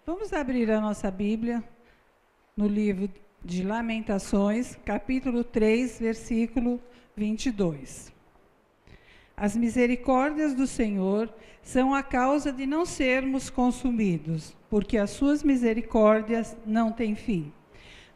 Vamos abrir a nossa Bíblia no livro de Lamentações, capítulo 3, versículo 22. As misericórdias do Senhor são a causa de não sermos consumidos, porque as suas misericórdias não têm fim.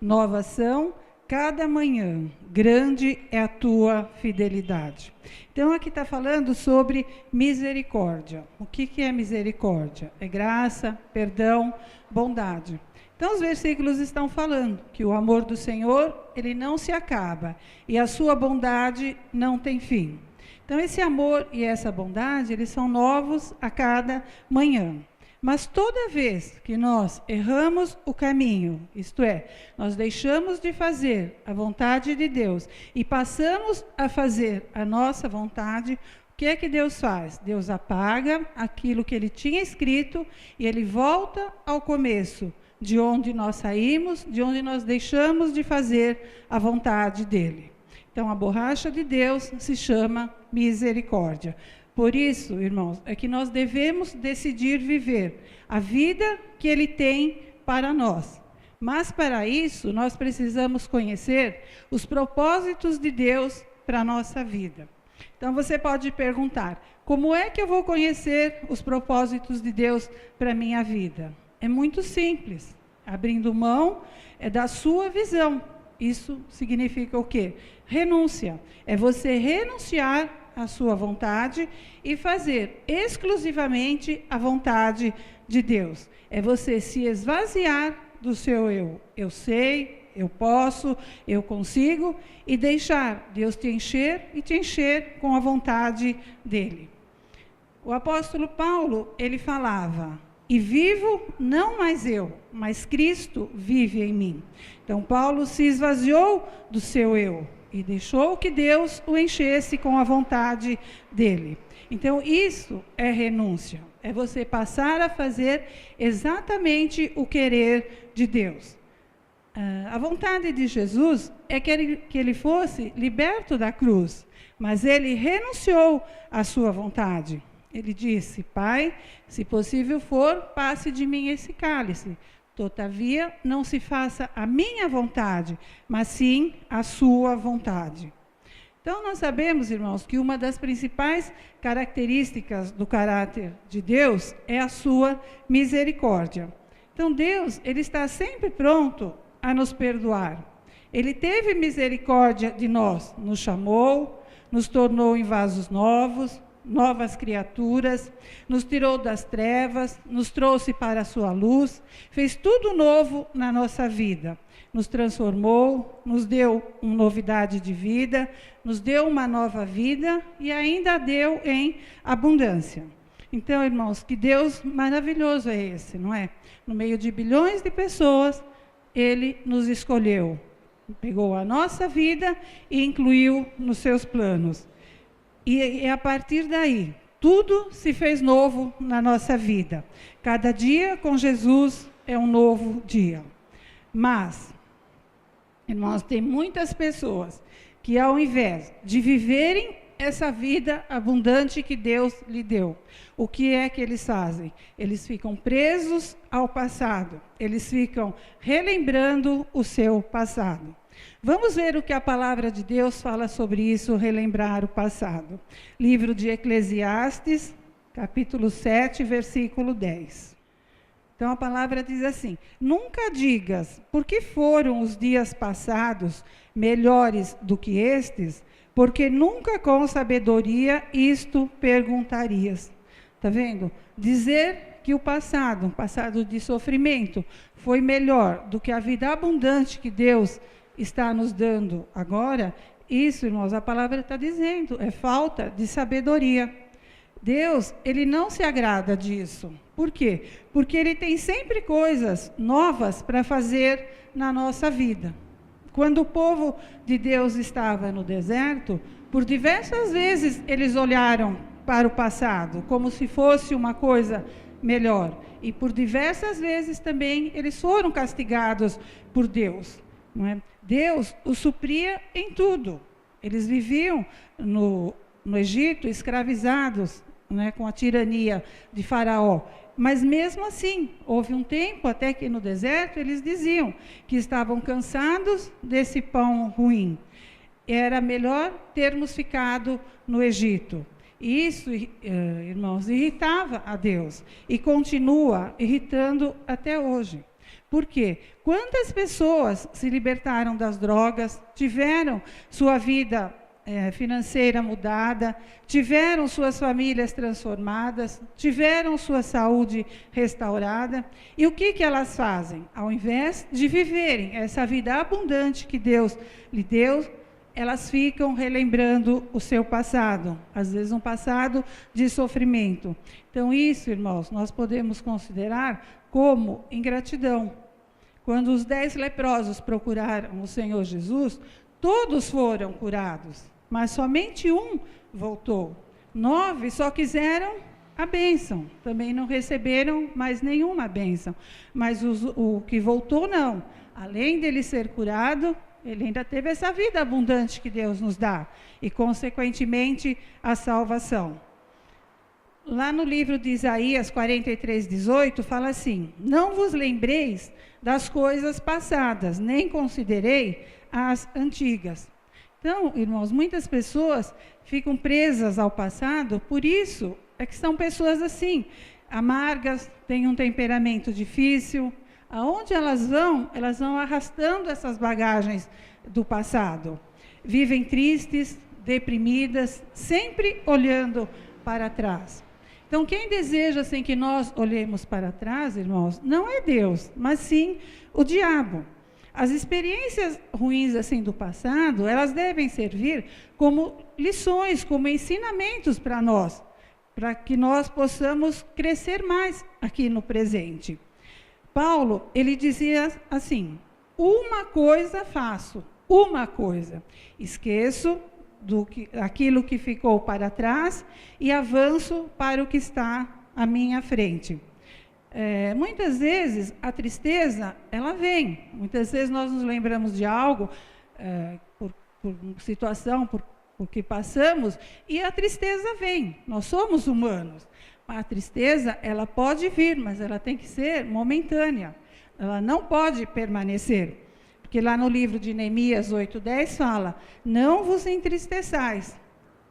Novas são cada manhã, grande é a tua fidelidade. Então, aqui está falando sobre misericórdia. O que é misericórdia? É graça, perdão, bondade. Então, os versículos estão falando que o amor do Senhor, ele não se acaba, e a sua bondade não tem fim. Então, esse amor e essa bondade, eles são novos a cada manhã. Mas toda vez que nós erramos o caminho, isto é, nós deixamos de fazer a vontade de Deus e passamos a fazer a nossa vontade, o que é que Deus faz? Deus apaga aquilo que Ele tinha escrito e Ele volta ao começo, de onde nós saímos, de onde nós deixamos de fazer a vontade dEle. Então, a borracha de Deus se chama misericórdia. Por isso, irmãos, é que nós devemos decidir viver a vida que Ele tem para nós. Mas, para isso, nós precisamos conhecer os propósitos de Deus para a nossa vida. Então, você pode perguntar, como é que eu vou conhecer os propósitos de Deus para a minha vida? É muito simples, abrindo mão da sua visão. Isso significa o quê? Renúncia. É você renunciar a sua vontade e fazer exclusivamente a vontade de Deus. É você se esvaziar do seu eu. Eu sei, eu posso, eu consigo, e deixar Deus te encher e te encher com a vontade dEle. O apóstolo Paulo, ele falava, e vivo não mais eu, mas Cristo vive em mim. Então, Paulo se esvaziou do seu eu e deixou que Deus o enchesse com a vontade dele. Então, isso é renúncia. É você passar a fazer exatamente o querer de Deus. A vontade de Jesus é que ele fosse liberto da cruz, mas ele renunciou à sua vontade. Ele disse, Pai, se possível for, passe de mim esse cálice. Todavia, não se faça a minha vontade, mas sim a sua vontade. Então, nós sabemos, irmãos, que uma das principais características do caráter de Deus é a sua misericórdia. Então, Deus, ele está sempre pronto a nos perdoar. Ele teve misericórdia de nós, nos chamou, nos tornou em vasos novos, novas criaturas, nos tirou das trevas, nos trouxe para a sua luz, fez tudo novo na nossa vida, nos transformou, nos deu uma novidade de vida, nos deu uma nova vida e ainda deu em abundância. Então, irmãos, que Deus maravilhoso é esse, não é? No meio de bilhões de pessoas, Ele nos escolheu, pegou a nossa vida e incluiu nos seus planos. E a partir daí, tudo se fez novo na nossa vida. Cada dia com Jesus é um novo dia. Mas, irmãos, tem muitas pessoas que ao invés de viverem essa vida abundante que Deus lhe deu, o que é que eles fazem? Eles ficam presos ao passado. Eles ficam relembrando o seu passado. Vamos ver o que a palavra de Deus fala sobre isso, relembrar o passado. Livro de Eclesiastes, capítulo 7, versículo 10. Então, a palavra diz assim, nunca digas, por que foram os dias passados melhores do que estes? Porque nunca com sabedoria isto perguntarias. Está vendo? Dizer que o passado, um passado de sofrimento, foi melhor do que a vida abundante que Deus está nos dando agora, isso, irmãos, a palavra está dizendo, é falta de sabedoria. Deus, Ele não se agrada disso. Por quê? Porque Ele tem sempre coisas novas para fazer na nossa vida. Quando o povo de Deus estava no deserto, por diversas vezes eles olharam para o passado, como se fosse uma coisa melhor. E por diversas vezes também eles foram castigados por Deus. Não é? Deus os supria em tudo. Eles viviam no Egito escravizados né, com a tirania de Faraó. Mas mesmo assim, houve um tempo até que no deserto eles diziam que estavam cansados desse pão ruim. Era melhor termos ficado no Egito. E isso, irmãos, irritava a Deus e continua irritando até hoje. Por quê? Quantas pessoas se libertaram das drogas, tiveram sua vida financeira mudada, tiveram suas famílias transformadas, tiveram sua saúde restaurada. E o que elas fazem? Ao invés de viverem essa vida abundante que Deus lhe deu, elas ficam relembrando o seu passado, às vezes um passado de sofrimento. Então isso, irmãos, nós podemos considerar como ingratidão. Quando os 10 leprosos procuraram o Senhor Jesus, todos foram curados, mas somente um voltou. 9 só quiseram a bênção, também não receberam mais nenhuma bênção. Mas o que voltou não, além dele ser curado, ele ainda teve essa vida abundante que Deus nos dá, e consequentemente a salvação. Lá no livro de Isaías 43:18, fala assim: não vos lembreis das coisas passadas, nem considerei as antigas. Então, irmãos, muitas pessoas ficam presas ao passado, por isso é que são pessoas assim, amargas, têm um temperamento difícil. Aonde elas vão arrastando essas bagagens do passado. Vivem tristes, deprimidas, sempre olhando para trás. Então, quem deseja assim, que nós olhemos para trás, irmãos, não é Deus, mas sim o diabo. As experiências ruins assim do passado, elas devem servir como lições, como ensinamentos para nós, para que nós possamos crescer mais aqui no presente. Paulo, ele dizia assim: uma coisa faço, uma coisa, esqueço aquilo que ficou para trás e avanço para o que está à minha frente. Muitas vezes a tristeza, ela vem, muitas vezes nós nos lembramos de algo, por situação, por que passamos, e a tristeza vem, nós somos humanos. A tristeza, ela pode vir, mas ela tem que ser momentânea. Ela não pode permanecer. Porque lá no livro de Neemias 8:10 fala: não vos entristeçais,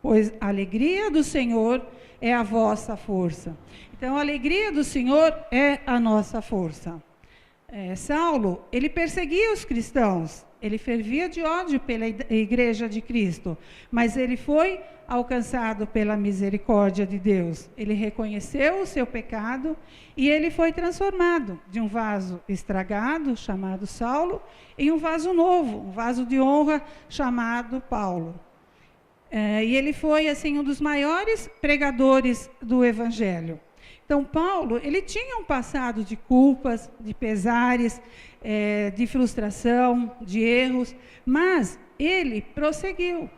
pois a alegria do Senhor é a vossa força. Então, a alegria do Senhor é a nossa força. Saulo, ele perseguia os cristãos, ele fervia de ódio pela igreja de Cristo, mas ele foi alcançado pela misericórdia de Deus. Ele reconheceu o seu pecado e ele foi transformado de um vaso estragado, chamado Saulo, em um vaso novo, um vaso de honra, chamado Paulo. E ele foi assim um dos maiores pregadores do Evangelho. Então, Paulo, ele tinha um passado de culpas, de pesares, de frustração, de erros, mas ele prosseguiu.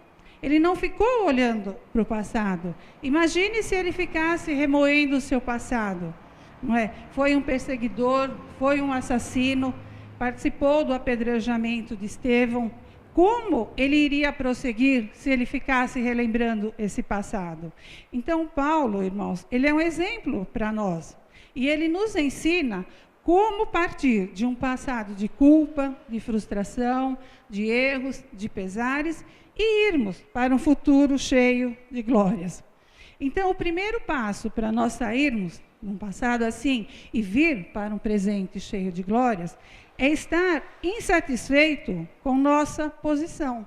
Ele não ficou olhando para o passado. Imagine se ele ficasse remoendo o seu passado. Não é? Foi um perseguidor, foi um assassino, participou do apedrejamento de Estevão. Como ele iria prosseguir se ele ficasse relembrando esse passado? Então, Paulo, irmãos, ele é um exemplo para nós. E ele nos ensina como partir de um passado de culpa, de frustração, de erros, de pesares, e irmos para um futuro cheio de glórias. Então, o primeiro passo para nós sairmos de um passado assim e vir para um presente cheio de glórias é estar insatisfeito com nossa posição.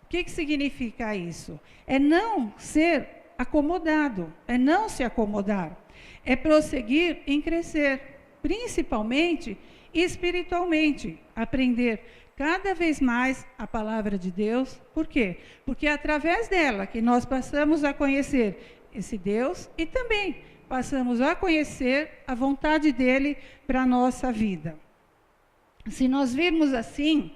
O que significa isso? É não ser acomodado, é não se acomodar, é prosseguir em crescer, principalmente espiritualmente, aprender cada vez mais a palavra de Deus. Por quê? Porque é através dela que nós passamos a conhecer esse Deus e também passamos a conhecer a vontade dele para a nossa vida. Se nós virmos assim,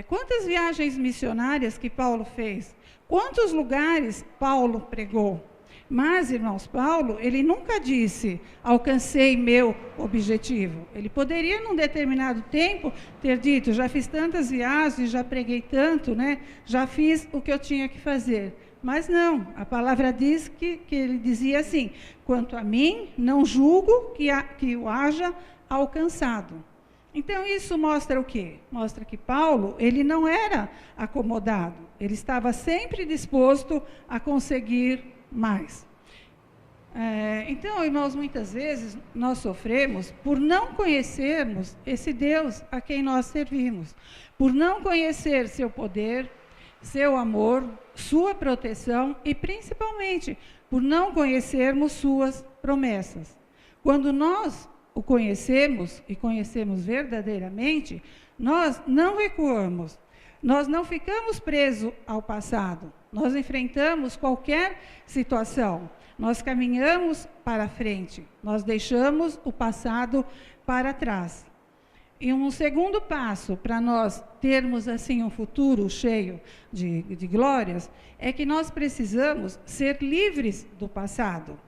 quantas viagens missionárias que Paulo fez? Quantos lugares Paulo pregou? Mas, irmãos, Paulo, ele nunca disse: alcancei meu objetivo. Ele poderia, num determinado tempo, ter dito: já fiz tantas viagens, já preguei tanto, né? Já fiz o que eu tinha que fazer. Mas não, a palavra diz que ele dizia assim: quanto a mim, não julgo que o haja alcançado. Então, isso mostra o quê? Mostra que Paulo, ele não era acomodado, ele estava sempre disposto a conseguir mais. Então, irmãos, muitas vezes nós sofremos por não conhecermos esse Deus a quem nós servimos, por não conhecer seu poder, seu amor, sua proteção e, principalmente, por não conhecermos suas promessas. Quando nós o conhecemos e conhecemos verdadeiramente, nós não recuamos, nós não ficamos presos ao passado, nós enfrentamos qualquer situação, nós caminhamos para frente, nós deixamos o passado para trás. E um segundo passo para nós termos assim um futuro cheio de glórias é que nós precisamos ser livres do passado.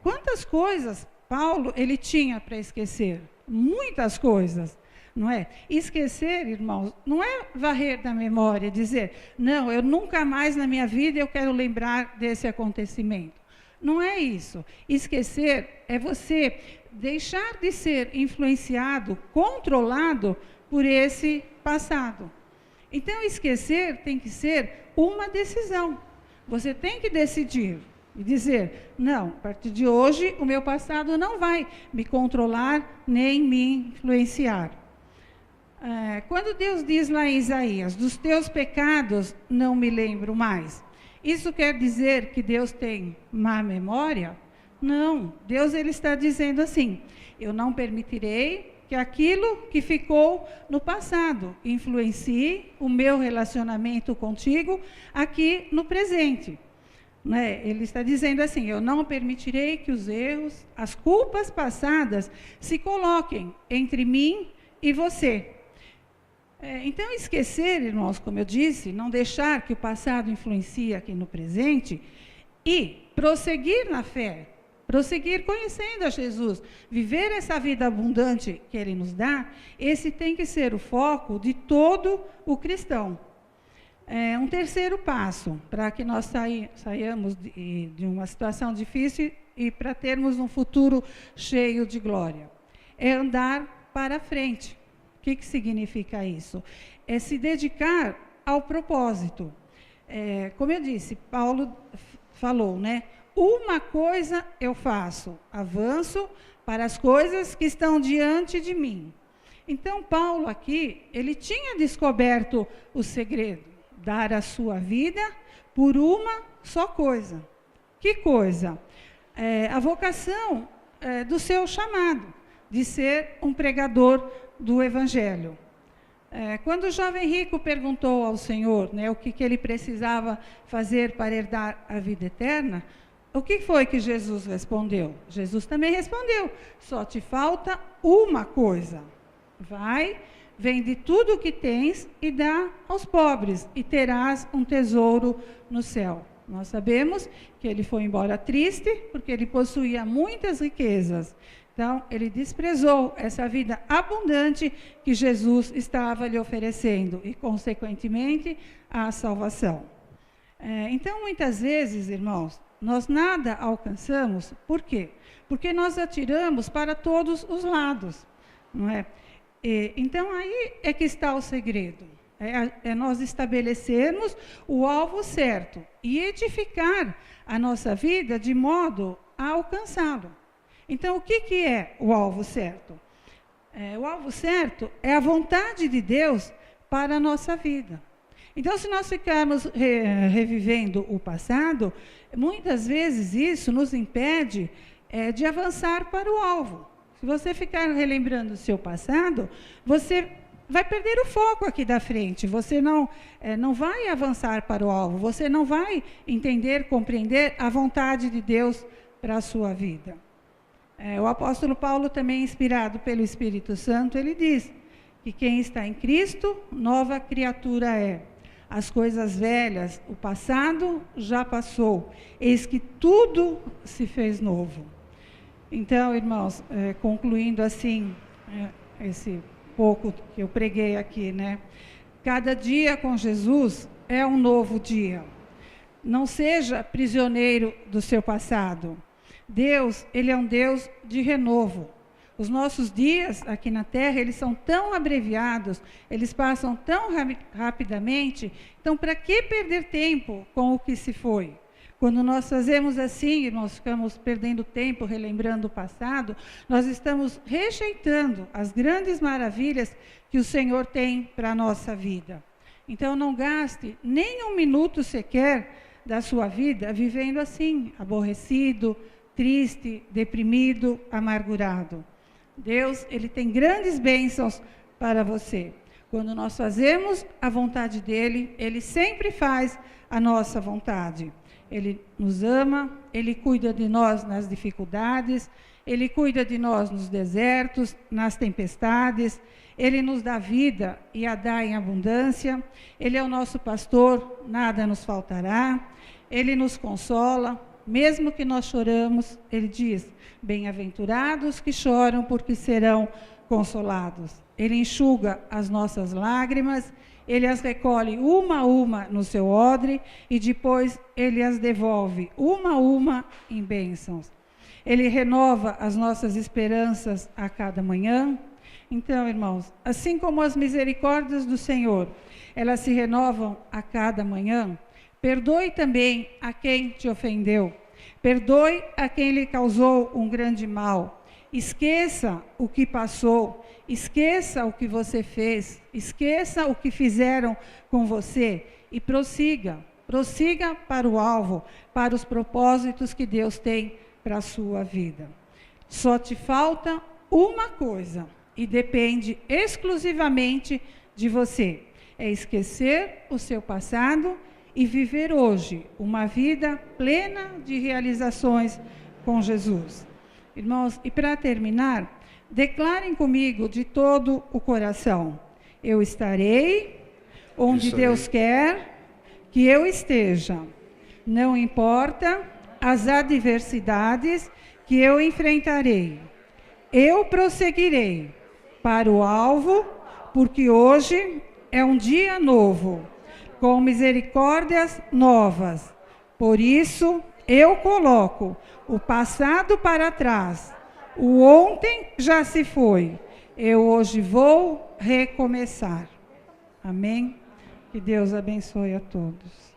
Quantas coisas Paulo ele tinha para esquecer? Muitas coisas, não é? Esquecer, irmãos, não é varrer da memória, dizer, não, eu nunca mais na minha vida eu quero lembrar desse acontecimento. Não é isso. Esquecer é você deixar de ser influenciado, controlado por esse passado. Então, esquecer tem que ser uma decisão. Você tem que decidir e dizer, não, a partir de hoje o meu passado não vai me controlar nem me influenciar. Quando Deus diz lá em Isaías, dos teus pecados não me lembro mais, isso quer dizer que Deus tem má memória? Não, Deus ele está dizendo assim, eu não permitirei que aquilo que ficou no passado influencie o meu relacionamento contigo aqui no presente. Ele está dizendo assim, eu não permitirei que os erros, as culpas passadas se coloquem entre mim e você. Então, esquecer, irmãos, como eu disse, não deixar que o passado influencie aqui no presente e prosseguir na fé, prosseguir conhecendo a Jesus, viver essa vida abundante que Ele nos dá, esse tem que ser o foco de todo o cristão. Um terceiro passo para que nós saiamos de uma situação difícil e para termos um futuro cheio de glória, é andar para frente. O que significa isso? É se dedicar ao propósito. Como eu disse, Paulo falou, né? Uma coisa eu faço, avanço para as coisas que estão diante de mim. Então, Paulo aqui, ele tinha descoberto o segredo, dar a sua vida por uma só coisa. Que coisa? A vocação do seu chamado, de ser um pregador do Evangelho. Quando o jovem rico perguntou ao Senhor, né, o que ele precisava fazer para herdar a vida eterna, o que foi que Jesus respondeu? Jesus também respondeu, só te falta uma coisa. Vai, vende tudo o que tens e dá aos pobres, e terás um tesouro no céu. Nós sabemos que ele foi embora triste, porque ele possuía muitas riquezas. Então, ele desprezou essa vida abundante que Jesus estava lhe oferecendo e, consequentemente, a salvação. Então, muitas vezes, irmãos, nós nada alcançamos. Por quê? Porque nós atiramos para todos os lados, não é? Então, aí é que está o segredo. É nós estabelecermos o alvo certo e edificar a nossa vida de modo a alcançá-lo. Então, o que é o alvo certo? O alvo certo é a vontade de Deus para a nossa vida. Então, se nós ficarmos revivendo o passado, muitas vezes isso nos impede de avançar para o alvo. Se você ficar relembrando o seu passado, você vai perder o foco aqui da frente, você não vai avançar para o alvo, você não vai entender, compreender a vontade de Deus para a sua vida. O apóstolo Paulo, também inspirado pelo Espírito Santo, ele diz que quem está em Cristo, nova criatura é. As coisas velhas, o passado já passou, eis que tudo se fez novo. Então, irmãos, concluindo assim, esse pouco que eu preguei aqui, né? Cada dia com Jesus é um novo dia. Não seja prisioneiro do seu passado. Deus, Ele é um Deus de renovo. Os nossos dias aqui na Terra, eles são tão abreviados, eles passam tão rapidamente. Então, para que perder tempo com o que se foi? Quando nós fazemos assim, nós ficamos perdendo tempo, relembrando o passado, nós estamos rejeitando as grandes maravilhas que o Senhor tem para a nossa vida. Então, não gaste nem um minuto sequer da sua vida vivendo assim, aborrecido, triste, deprimido, amargurado. Deus, Ele tem grandes bênçãos para você. Quando nós fazemos a vontade dEle, Ele sempre faz a nossa vontade. Ele nos ama, Ele cuida de nós nas dificuldades, Ele cuida de nós nos desertos, nas tempestades, Ele nos dá vida e a dá em abundância, Ele é o nosso pastor, nada nos faltará, Ele nos consola, mesmo que nós choramos, Ele diz, bem-aventurados que choram porque serão consolados. Ele enxuga as nossas lágrimas, Ele as recolhe uma a uma no seu odre e depois Ele as devolve uma a uma em bênçãos. Ele renova as nossas esperanças a cada manhã. Então, irmãos, assim como as misericórdias do Senhor, elas se renovam a cada manhã, perdoe também a quem te ofendeu. Perdoe a quem lhe causou um grande mal. Esqueça o que passou. Esqueça o que você fez. Esqueça o que fizeram com você. E prossiga. Prossiga para o alvo, para os propósitos que Deus tem para a sua vida. Só te falta uma coisa. E depende exclusivamente de você. É esquecer o seu passado e viver hoje uma vida plena de realizações com Jesus. Irmãos, e para terminar, declarem comigo de todo o coração: eu estarei onde Deus quer que eu esteja. Não importa as adversidades que eu enfrentarei. Eu prosseguirei para o alvo, porque hoje é um dia novo, com misericórdias novas. Por isso, eu coloco o passado para trás. O ontem já se foi. Eu hoje vou recomeçar. Amém? Que Deus abençoe a todos.